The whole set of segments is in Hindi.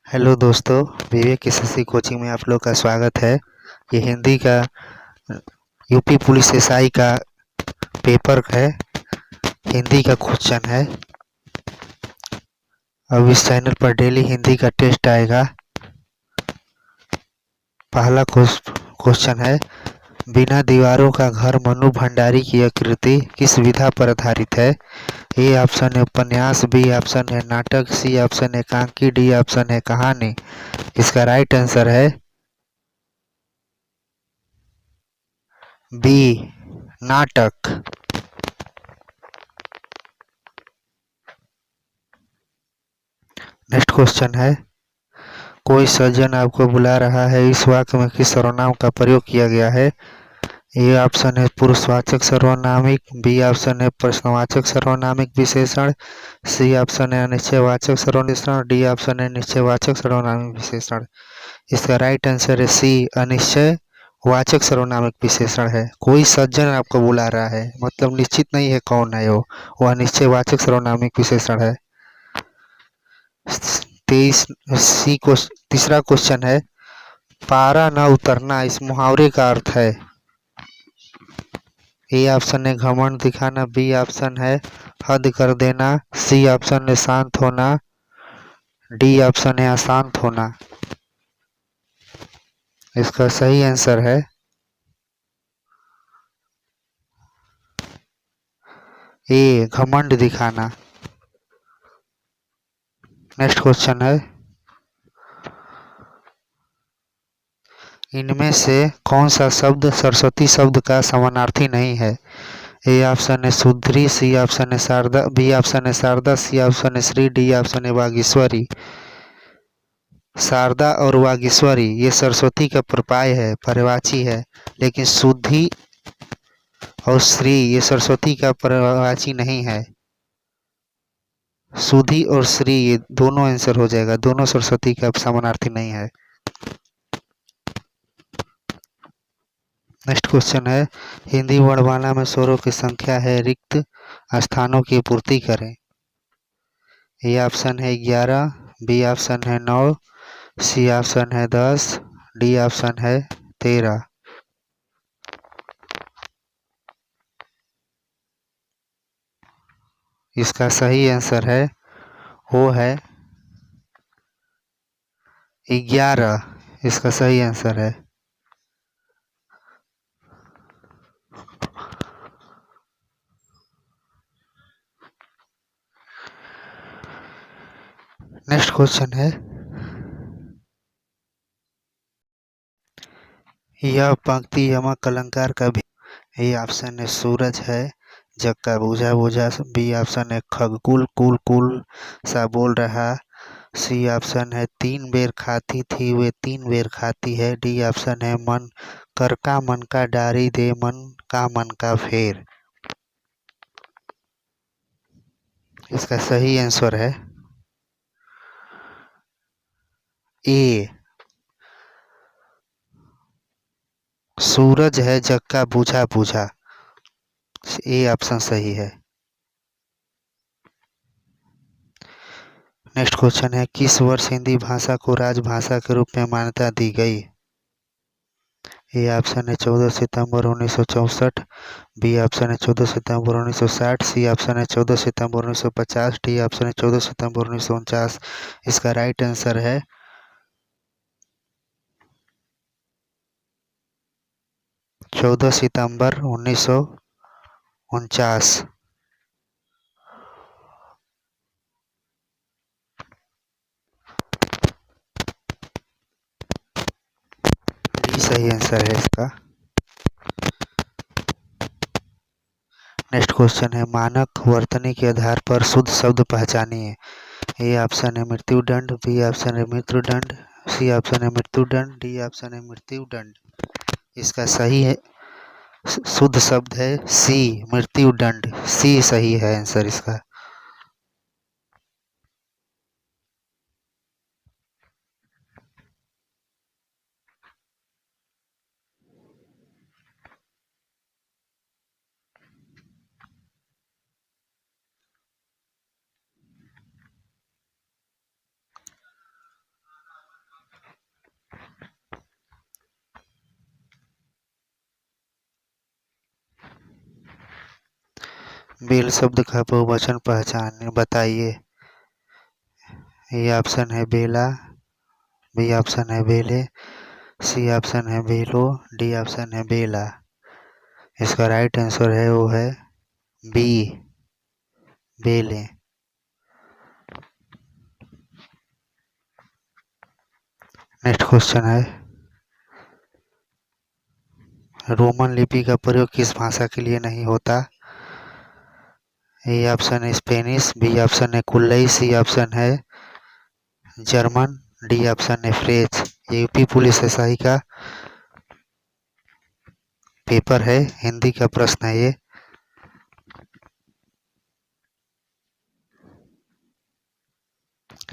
हेलो दोस्तों, विवेक एसएससी कोचिंग में आप लोग का स्वागत है। ये हिंदी का यूपी पुलिस एसआई का पेपर है। हिंदी का क्वेश्चन है। अब इस चैनल पर डेली हिंदी का टेस्ट आएगा। पहला क्वेश्चन है, बिना दीवारों का घर मनु भंडारी की आकृति किस विधा पर आधारित है? ए ऑप्शन है उपन्यास, बी ऑप्शन है नाटक, सी ऑप्शन है एकांकी, डी ऑप्शन है कहानी। इसका राइट आंसर है बी, नाटक। नेक्स्ट क्वेश्चन है, कोई सज्जन आपको बुला रहा है, इस वाक्य में किस सर्वनाम का प्रयोग किया गया है? ए ऑप्शन है पुरुषवाचक सर्वनामिक, बी ऑप्शन है प्रश्नवाचक सर्वनामिक विशेषण, सी ऑप्शन है अनिश्चयवाचक सर्वनाम, डी ऑप्शन है निश्चयवाचक सर्वनामिक विशेषण। इसका राइट आंसर है सी, अनिश्चयवाचक सर्वनामिक विशेषण है। कोई सज्जन आपको बुला रहा है मतलब निश्चित नहीं है कौन है वो अनिश्चयवाचक सर्वनामिक विशेषण है। तीसरा क्वेश्चन है, पारा न उतरना इस मुहावरे का अर्थ है? ए ऑप्शन है घमंड दिखाना, बी ऑप्शन है हद कर देना, सी ऑप्शन है शांत होना, डी ऑप्शन है अशांत होना। इसका सही आंसर है ए, घमंड दिखाना। नेक्स्ट क्वेश्चन है, इनमें से कौन सा शब्द सरस्वती शब्द का समानार्थी नहीं है? ए ऑप्शन है सुधरी, सी ऑप्शन है शारदा, बी ऑप्शन है शारदा, सी ऑप्शन है श्री, डी ऑप्शन है वागीश्वरी। शारदा और वागीश्वरी ये सरस्वती का पर्याय है, पर्यायवाची है, लेकिन सुधि और श्री ये सरस्वती का पर्यायवाची नहीं है। सुधि और श्री ये दोनों आंसर हो जाएगा, दोनों सरस्वती का समानार्थी नहीं है। नेक्स्ट क्वेश्चन है, हिंदी वर्णमाला में स्वरों की संख्या है, रिक्त स्थानों की पूर्ति करें। ए ऑप्शन है 11, बी ऑप्शन है 9, सी ऑप्शन है 10, डी ऑप्शन है 13। इसका सही आंसर है वो है 11। इसका सही आंसर है। नेक्स्ट क्वेश्चन है, यह पंक्ति यमक अलंकार का भी। ए ऑप्शन है सूरज है जग का बुझा बुझा, बी ऑप्शन है खगकुल कुल कुल सा बोल रहा, सी ऑप्शन है 3 बेर खाती थी वे 3 बेर खाती है, डी ऑप्शन है मन का डारी दे मन का फेर। इसका सही आंसर है ए, सूरज है जग का बुझा बुझा। ए ऑप्शन सही है। नेक्स्ट क्वेश्चन है, किस वर्ष हिंदी भाषा को राजभाषा के रूप में मान्यता दी गई? ए ऑप्शन है 14 सितंबर 1964, बी ऑप्शन है 14 सितंबर 1960, सी ऑप्शन है 14 सितंबर 1950, डी ऑप्शन है 14 सितंबर 1949। इसका राइट आंसर है 14 सितंबर 1949। डी सही आंसर है इसका। नेक्स्ट क्वेश्चन है, मानक वर्तनी के आधार पर शुद्ध शब्द पहचानिए। ए ऑप्शन है मृत्युदंड, बी ऑप्शन है मृत्युदंड, सी ऑप्शन है मृत्युदंड, डी ऑप्शन है मृत्युदंड। इसका सही है शुद्ध शब्द है सी, मृत्युदंड। सी सही है आंसर इसका। बेल शब्द का बहुवचन पहचान बताइए। ए ऑप्शन है बेला, बी ऑप्शन है बेले, सी ऑप्शन है बेलो, डी ऑप्शन है बेला। इसका राइट आंसर है वो है बी, बेले। नेक्स्ट क्वेश्चन है, रोमन लिपि का प्रयोग किस भाषा के लिए नहीं होता? ए ऑप्शन है स्पेनिश, बी ऑप्शन है कुल्लई, सी ऑप्शन है जर्मन, डी ऑप्शन है फ्रेंच। ये यूपी पुलिस एसआई का पेपर है, हिंदी का प्रश्न है ये।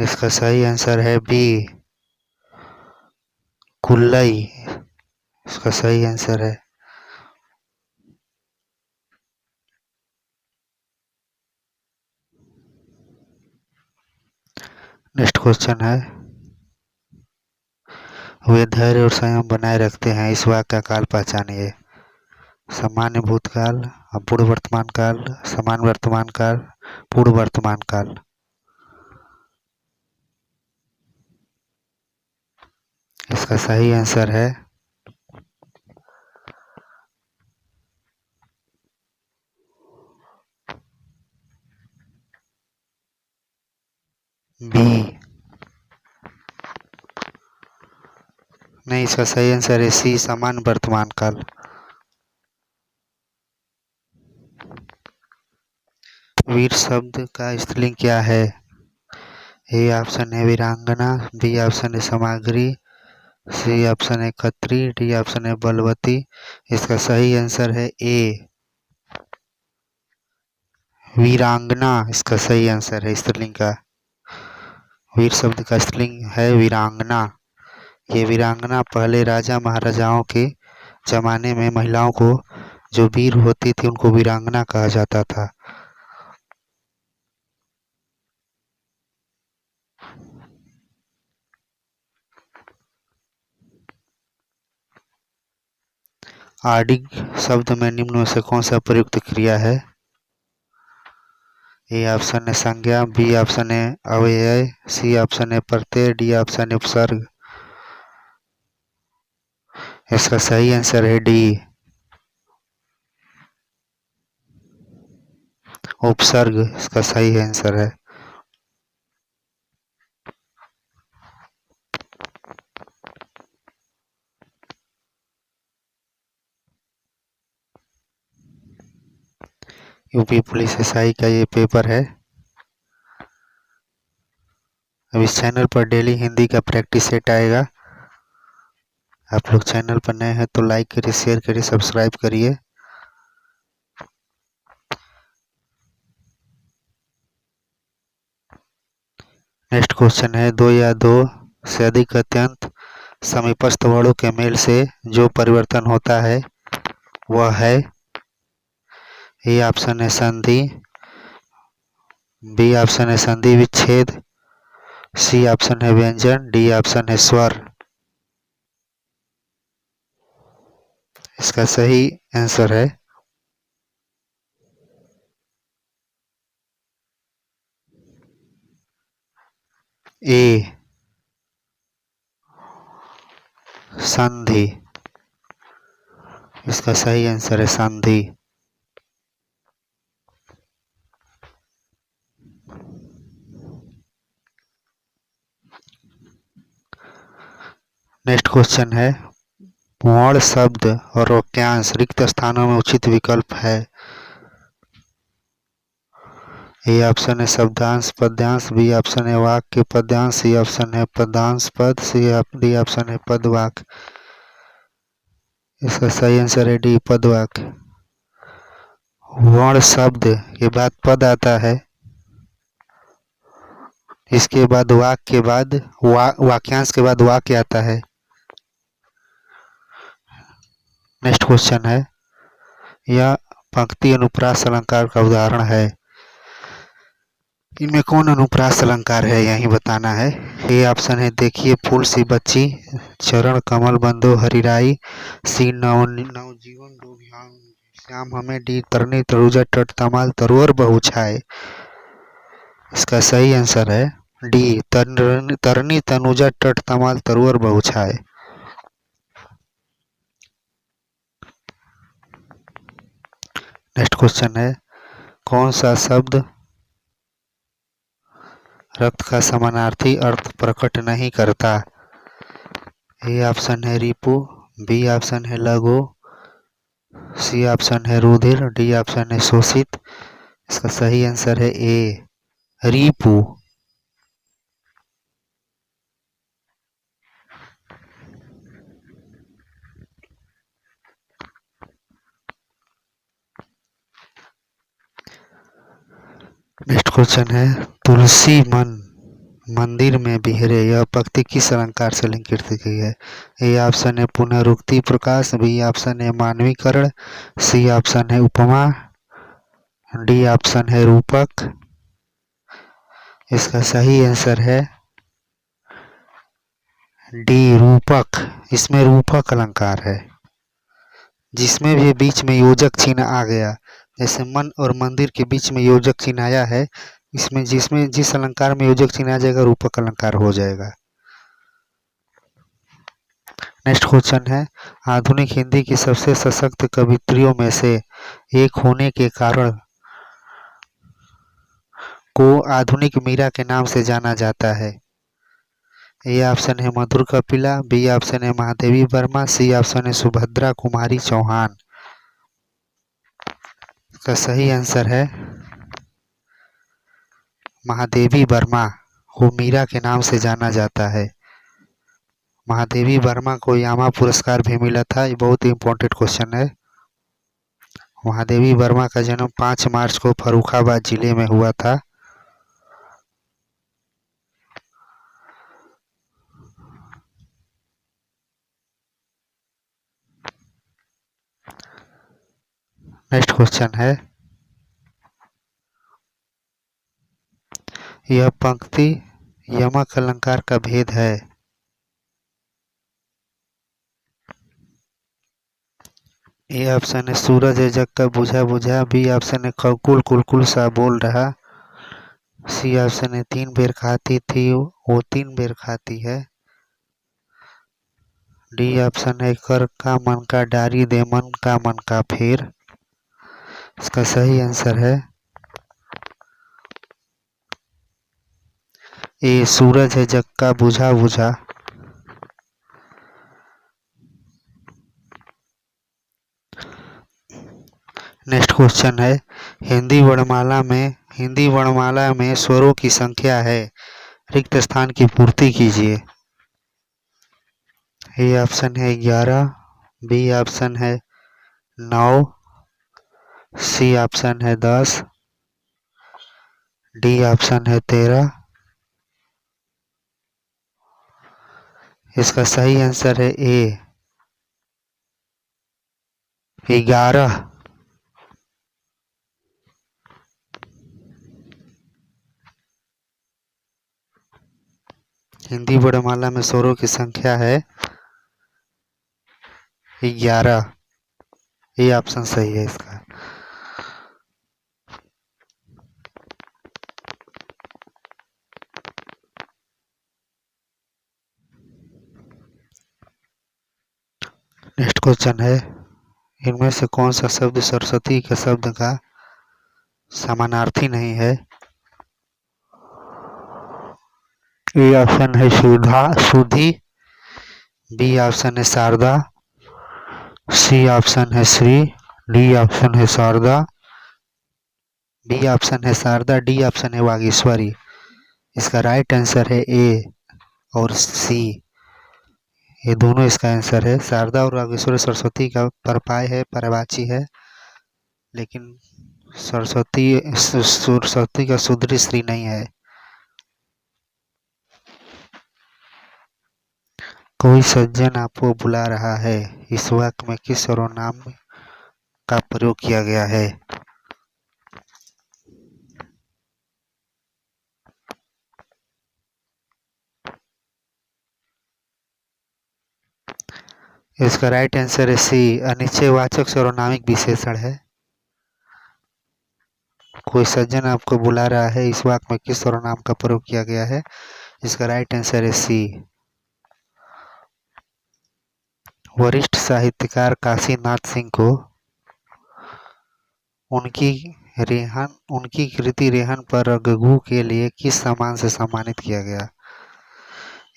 इसका सही आंसर है बी, कुल्लई। इसका सही आंसर है। नेक्स्ट क्वेश्चन है, वे धैर्य और संयम बनाए रखते हैं, इस वाक्य का काल पहचानिए। सामान्य भूतकाल, पूर्व वर्तमान काल, समान वर्तमान काल, पूर्व वर्तमान काल। इसका सही आंसर है बी। नहीं, इसका सही आंसर है सी, समान वर्तमान काल। वीर शब्द का स्त्रीलिंग क्या है? ए ऑप्शन है वीरांगना, बी ऑप्शन है सामग्री, सी ऑप्शन है खत्री, डी ऑप्शन है बलवती। इसका सही आंसर है ए, वीरांगना। इसका सही आंसर है स्त्रीलिंग का। वीर शब्द का स्त्रीलिंग है वीरांगना। ये वीरांगना पहले राजा महाराजाओं के जमाने में महिलाओं को जो वीर होती थी उनको वीरांगना कहा जाता था। आर्डिग शब्द में निम्न में से कौन सा प्रयुक्त क्रिया है? ए ऑप्शन है संज्ञा, बी ऑप्शन है अव्यय, सी ऑप्शन है प्रत्यय, डी ऑप्शन है उपसर्ग। इसका सही आंसर है डी, उपसर्ग। इसका सही आंसर है। यूपी पुलिस एसआई का ये पेपर है। अब इस चैनल पर डेली हिंदी का प्रैक्टिस सेट आएगा। आप लोग चैनल पर नए हैं तो लाइक करिए, शेयर करिए, सब्सक्राइब करिए। नेक्स्ट क्वेश्चन है, दो या दो से अधिक अत्यंत समीपस्थ वर्णों के मेल से जो परिवर्तन होता है वह है? ए ऑप्शन है संधि, बी ऑप्शन है संधि विच्छेद, सी ऑप्शन है व्यंजन, डी ऑप्शन है स्वर। इसका सही आंसर है ए, संधि। इसका सही आंसर है संधि। नेक्स्ट क्वेश्चन है, वर्ण शब्द और वाक्यांश रिक्त स्थानों में उचित विकल्प है? ए ऑप्शन है शब्दांश पद्यांश, बी ऑप्शन है वाक्य पद्यांश, सी ऑप्शन है पदांश पद, डी ऑप्शन है पद वाक्य। इसका सही आंसर है डी, पद वाक्य। वर्ण शब्द के बाद पद आता है, इसके बाद वाक्य के बाद वाक्यांश के बाद वाक्य आता है। नेक्स्ट क्वेश्चन है, यह पंक्ति अनुप्रास अलंकार का उदाहरण है, इनमें कौन अनुप्रास अलंकार है यही बताना है। ए ऑप्शन है देखिए फूल सी बच्ची, चरण कमल बंदो हरिराई, सी नवजीवन डोभियान श्याम हमें डी तरनी तरुजा तट तमाल तरुअर बहु छाए। इसका सही आंसर है डी तरनी तनुजा तट तमाल तरुअर बहु छाए। नेक्स्ट क्वेश्चन है, कौन सा शब्द रक्त का समानार्थी अर्थ प्रकट नहीं करता? ए ऑप्शन है रिपु, बी ऑप्शन है लघु, सी ऑप्शन है रुधिर, डी ऑप्शन है शोषित। इसका सही आंसर है ए रिपु। नेक्स्ट क्वेश्चन है, तुलसी मन मंदिर में बिहरे यह पंक्ति किस अलंकार से लिंकित की गई है? ए ऑप्शन है पुनरुक्ति प्रकाश, बी ऑप्शन है मानवीकरण, सी ऑप्शन है उपमा, डी ऑप्शन है रूपक। इसका सही आंसर है डी रूपक। इसमें रूपक अलंकार है, जिसमें भी बीच में योजक चिन्ह आ गया, जैसे मन और मंदिर के बीच में योजक चिन्ह आया है, इसमें जिस अलंकार में योजक चिन्ह आ जाएगा रूपक अलंकार हो जाएगा। नेक्स्ट क्वेश्चन है, आधुनिक हिंदी की सबसे सशक्त कवित्रियों में से एक होने के कारण को आधुनिक मीरा के नाम से जाना जाता है? ए ऑप्शन है मधुर कपिला, बी ऑप्शन है महादेवी वर्मा, सी ऑप्शन है सुभद्रा कुमारी चौहान। इसका सही आंसर है महादेवी वर्मा को मीरा के नाम से जाना जाता है। महादेवी वर्मा को यामा पुरस्कार भी मिला था। ये बहुत ही इम्पोर्टेंट क्वेश्चन है। महादेवी वर्मा का जन्म 5 मार्च को फर्रुखाबाद जिले में हुआ था। नेक्स्ट क्वेश्चन है, यह पंक्ति यमक अलंकार का भेद है? ए ऑप्शन है सूरज है जग का बुझा बुझा, बी ऑप्शन है खकुल कुलकुल सा बोल रहा, सी ऑप्शन है 3 बेर खाती थी वो 3 बेर खाती है, डी ऑप्शन है कर का मन का डारी दे मन का फेर। इसका सही आंसर है ए सूरज है जग का बुझा बुझा। नेक्स्ट क्वेश्चन है, हिंदी वर्णमाला में स्वरों की संख्या है, रिक्त स्थान की पूर्ति कीजिए। ए ऑप्शन है 11, बी ऑप्शन है 9, सी ऑप्शन है 10, डी ऑप्शन है 13। इसका सही आंसर है ए 11। हिंदी वर्णमाला में स्वरों की संख्या है 11। ये ऑप्शन सही है इसका। नेक्स्ट क्वेश्चन है, इनमें से कौन सा शब्द सरस्वती के शब्द का समानार्थी नहीं है? ए ऑप्शन है सुधा सुधी, बी ऑप्शन है शारदा, सी ऑप्शन है श्री, डी ऑप्शन है शारदा, बी ऑप्शन है शारदा, डी ऑप्शन है वागीश्वरी। इसका राइट आंसर है ए और सी, ये दोनों इसका आंसर है। शारदा और वागीश्वरी सरस्वती का परपाय है, परवाची है, लेकिन सरस्वती का सुधरी श्री नहीं है। कोई सज्जन आपको बुला रहा है, इस वाक्य में किस सर्वनाम का प्रयोग किया गया है? इसका राइट आंसर है सी, अनिश्चयवाचक सर्वनामिक विशेषण है। कोई सज्जन आपको बुला रहा है, इस वाक्य में किस सर्वनाम का प्रयोग किया गया है? इसका राइट आंसर है सी। वरिष्ठ साहित्यकार काशीनाथ सिंह को उनकी कृति रेहन पर रघु के लिए किस सम्मान से सम्मानित किया गया?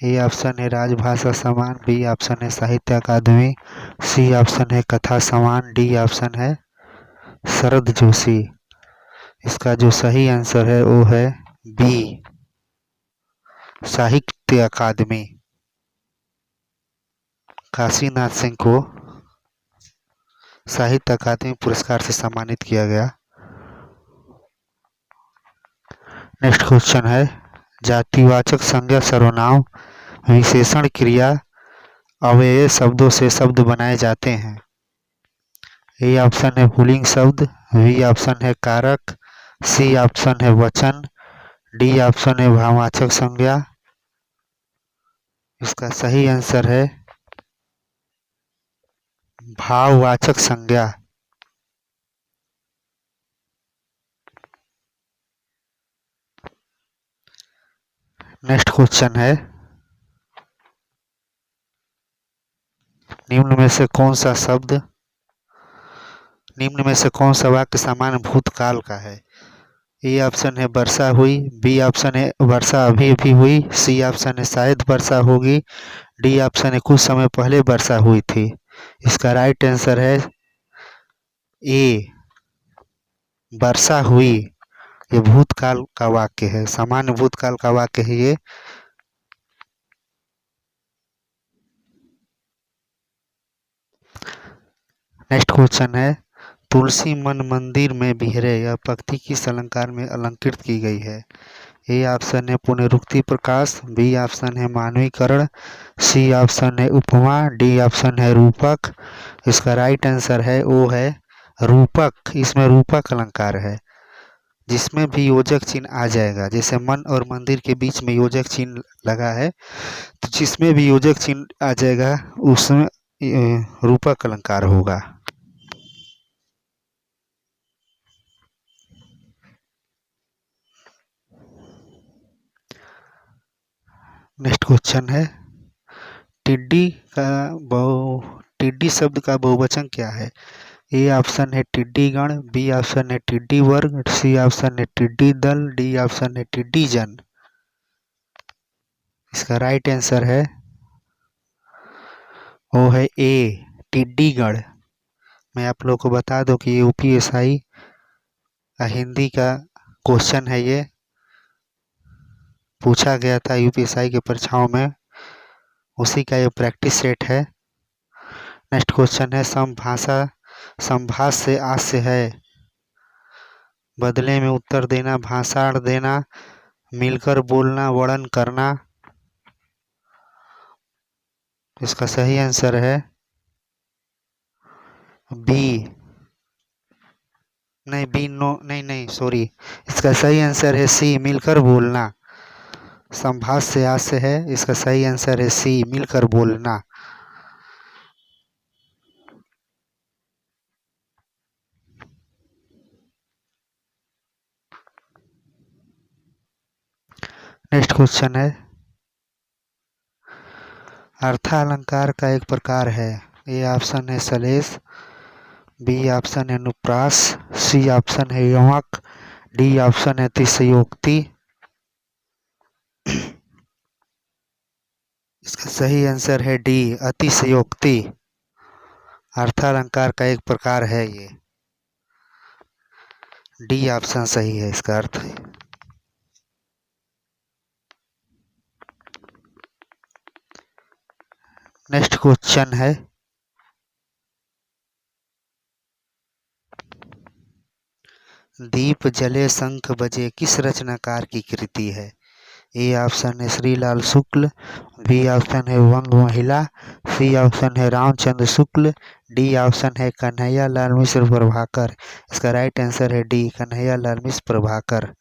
ए ऑप्शन है राजभाषा सम्मान, बी ऑप्शन है साहित्य अकादमी, सी ऑप्शन है कथा सम्मान, डी ऑप्शन है शरद जोशी। इसका जो सही आंसर है वो है बी, साहित्य अकादमी। काशीनाथ सिंह को साहित्य अकादमी पुरस्कार से सम्मानित किया गया। नेक्स्ट क्वेश्चन है, जातिवाचक संज्ञा सर्वनाम विशेषण क्रिया अव्यय शब्दों से शब्द बनाए जाते हैं। ए ऑप्शन है पुल्लिंग शब्द, बी ऑप्शन है कारक, सी ऑप्शन है वचन, डी ऑप्शन है भाववाचक संज्ञा। इसका सही आंसर है भाववाचक संज्ञा। नेक्स्ट क्वेश्चन है, निम्न में से कौन सा वाक्य सामान्य भूतकाल का है? ए ऑप्शन है वर्षा हुई, बी ऑप्शन है वर्षा अभी अभी हुई, सी ऑप्शन है शायद वर्षा होगी, डी ऑप्शन है कुछ समय पहले वर्षा हुई थी। इसका राइट आंसर है ए, वर्षा हुई। ये भूतकाल का वाक्य है, सामान्य भूतकाल का वाक्य है ये। नेक्स्ट क्वेश्चन है, तुलसी मन मंदिर में बिहरे यह पंक्ति किस अलंकार में अलंकृत की गई है? ए ऑप्शन है पुनरुक्ति प्रकाश, बी ऑप्शन है मानवीकरण, सी ऑप्शन है उपमा, डी ऑप्शन है रूपक। इसका राइट आंसर है वो है रूपक। इसमें रूपक अलंकार है, जिसमें भी योजक चिन्ह आ जाएगा। जैसे मन और मंदिर के बीच में योजक चिन्ह लगा है, तो जिसमें भी योजक चिन्ह आ जाएगा उसमें रूपक अलंकार होगा। नेक्स्ट क्वेश्चन है, टिड्डी शब्द का बहुवचन क्या है? ए ऑप्शन है टिड्डी गण, बी ऑप्शन है टिड्डी वर्ग, सी ऑप्शन है टिड्डी दल, डी ऑप्शन है टिड्डी जन। इसका राइट आंसर है वो है ए, टिड्डी गण। मैं आप लोगों को बता दूं कि यूपीएसआई हिंदी का क्वेश्चन है, ये पूछा गया था यूपीएसआई के परीक्षाओं में, उसी का ये प्रैक्टिस सेट है। नेक्स्ट क्वेश्चन है, संभाष से आस्य है, बदले में उत्तर देना, भाषण देना, मिलकर बोलना, वर्णन करना। इसका सही आंसर है बी, नहीं बी नो नहीं सॉरी, इसका सही आंसर है सी, मिलकर बोलना। संभाष से आस्य है, इसका सही आंसर है सी, मिलकर बोलना। नेक्स्ट क्वेश्चन है, अर्थालंकार का एक प्रकार है। ए ऑप्शन है सलेश, बी ऑप्शन है अनुप्रास, सी ऑप्शन है यमक, डी ऑप्शन है अतिशयोक्ति। इसका सही आंसर है डी, अतिशयोक्ति। अर्थालंकार का एक प्रकार है ये, डी ऑप्शन सही है इसका अर्थ है। नेक्स्ट क्वेश्चन है, दीप जले शंख बजे किस रचनाकार की कृति है? ए ऑप्शन है श्रीलाल शुक्ल, बी ऑप्शन है वंग महिला, सी ऑप्शन है रामचंद्र शुक्ल, डी ऑप्शन है कन्हैया लाल मिश्र प्रभाकर। इसका राइट आंसर है डी, कन्हैया लाल मिश्र प्रभाकर।